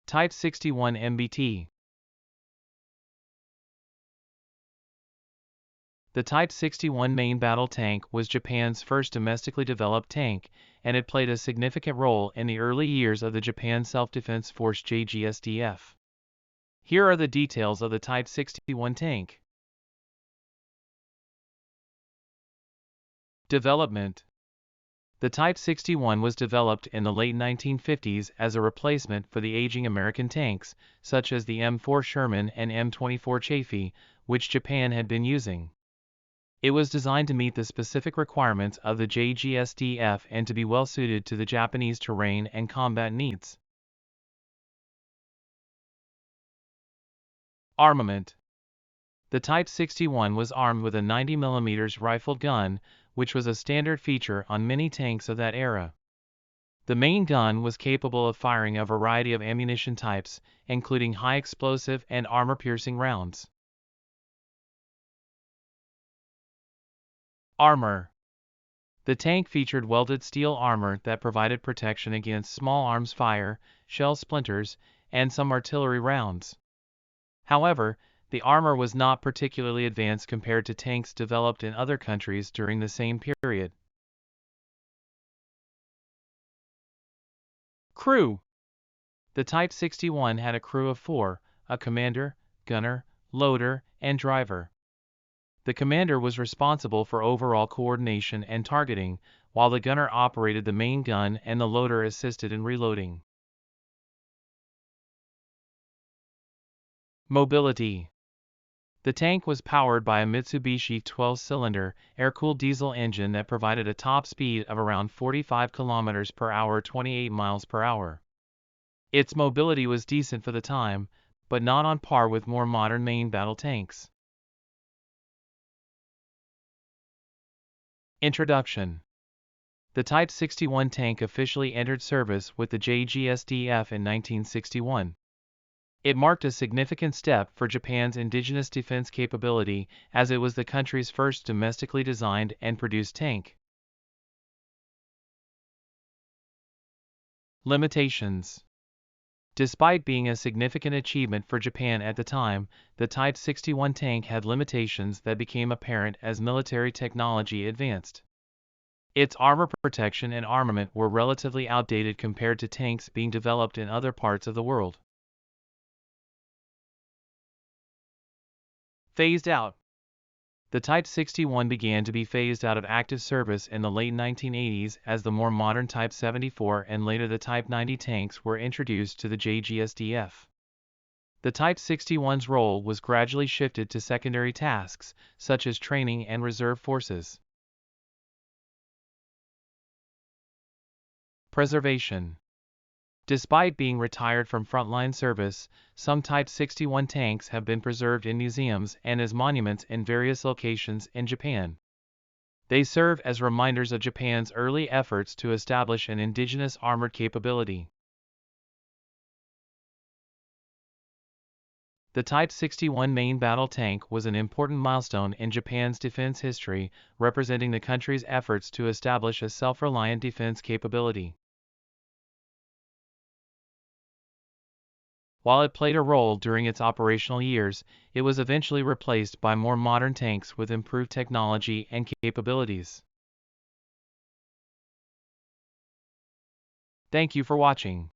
Type 61 MBT. The Type 61 main battle tank was Japan's first domestically developed tank, and it played a significant role in the early years of the Japan Self-Defense Force JGSDF. Here are the details of the Type 61 tank. Development. The Type 61 was developed in the late 1950s as a replacement for the aging American tanks, such as the M4 Sherman and M24 Chaffee, which Japan had been using. It was designed to meet the specific requirements of the JGSDF and to be well suited to the Japanese terrain and combat needs. Armament. The Type 61 was armed with a 90mm rifled gun, which was a standard feature on many tanks of that era. The main gun was capable of firing a variety of ammunition types, including high explosive and armor-piercing rounds. Armor. The tank featured welded steel armor that provided protection against small arms fire, shell splinters, and some artillery rounds. However, the armor was not particularly advanced compared to tanks developed in other countries during the same period. Crew. The Type 61 had a crew of 4, a commander, gunner, loader, and driver. The commander was responsible for overall coordination and targeting, while the gunner operated the main gun and the loader assisted in reloading. Mobility. The tank was powered by a Mitsubishi 12-cylinder, air-cooled diesel engine that provided a top speed of around 45 km per hour, 28 miles per hour. Its mobility was decent for the time, but not on par with more modern main battle tanks. Introduction. The Type 61 tank officially entered service with the JGSDF in 1961. It marked a significant step for Japan's indigenous defense capability, as it was the country's first domestically designed and produced tank. Limitations. Despite being a significant achievement for Japan at the time, the Type 61 tank had limitations that became apparent as military technology advanced. Its armor protection and armament were relatively outdated compared to tanks being developed in other parts of the world. Phased out. The Type 61 began to be phased out of active service in the late 1980s as the more modern Type 74 and later the Type 90 tanks were introduced to the JGSDF. The Type 61's role was gradually shifted to secondary tasks, such as training and reserve forces. Preservation. Despite being retired from frontline service, some Type 61 tanks have been preserved in museums and as monuments in various locations in Japan. They serve as reminders of Japan's early efforts to establish an indigenous armored capability. The Type 61 main battle tank was an important milestone in Japan's defense history, representing the country's efforts to establish a self-reliant defense capability. While it played a role during its operational years, it was eventually replaced by more modern tanks with improved technology and capabilities. Thank you for watching.